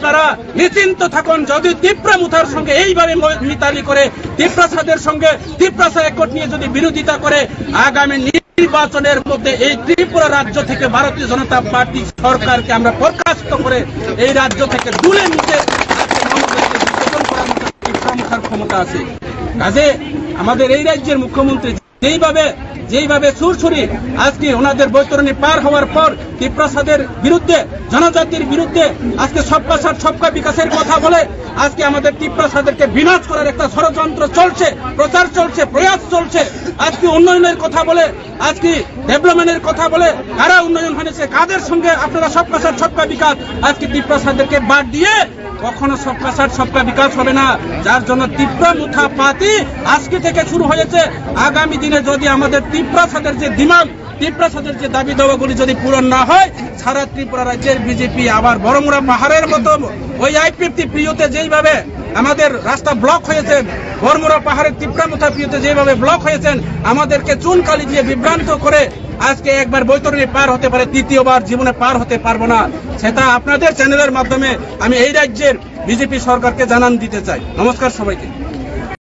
আপনারা নিশ্চিন্ত থাকুন, যদি তিপ্রা মুথার সঙ্গে এইভাবে মিতালি করে তিপ্রাসাদের সঙ্গে তিপ্রাসা একট নিয়ে যদি বিরোধিতা করে, আগামী নির্বাচনের মধ্যে এই ত্রিপুরা রাজ্য থেকে ভারতীয় জনতা পার্টি সরকারকে আমরা বরখাস্ত করে এই রাজ্য থেকে তুলে নিতে ক্ষমতা আছে। কাজে আমাদের এই রাজ্যের মুখ্যমন্ত্রী যেইভাবে সুরসুরি আজকে ওনাদের বৈতরণী পার হওয়ার পর তিপ্রাসাদের বিরুদ্ধে, জনজাতির বিরুদ্ধে আজকে সবকা সাথ সবকা বিকাশের কথা বলে আজকে আমাদের তিপ্রাসাদেরকে বিনাশ করার একটা ষড়যন্ত্র চলছে, প্রচার চলছে, প্রয়াস চলছে। আজকে উন্নয়নের কথা বলে, আজকে ডেভেলপমেন্টের কথা বলে, কারা উন্নয়ন হয়েছে, কাদের সঙ্গে আপনারা সবকা সাথ সবকা বিকাশ, আজকে তিপ্রাসাদেরকে বাদ দিয়ে কখনো সবকা সাথ সবকা বিকাশ হবে না। যার জন্য তিপ্রা মুথা পাতি আজকে থেকে শুরু হয়েছে। আগামী দিনে যদি আমাদের তিপ্রাসাদের যে ডিমান্ড, তিপ্রাসাদের যে দাবি দাওয়াগুলি যদি পূরণ না হয়, সারা ত্রিপুরা রাজ্যের বিজেপি আবার বড়মুড়া পাহাড়ের মতো ওই I-50 প্রিয়তে যেইভাবে আমাদের রাস্তা ব্লক হয়েছেন, বড়মুড়া পাহাড়ের তিপ্রা মুথা প্রিয়তে যেভাবে ব্লক হয়েছেন, আমাদেরকে চুনকালি দিয়ে বিভ্রান্ত করে আজকে একবার বৈতরণী পার হতে পারে, তৃতীয়বার জীবনে পার হতে পারবো না। সেটা আপনাদের চ্যানেলের মাধ্যমে আমি এই রাজ্যের বিজেপি সরকারকে জানান দিতে চাই। নমস্কার সবাইকে।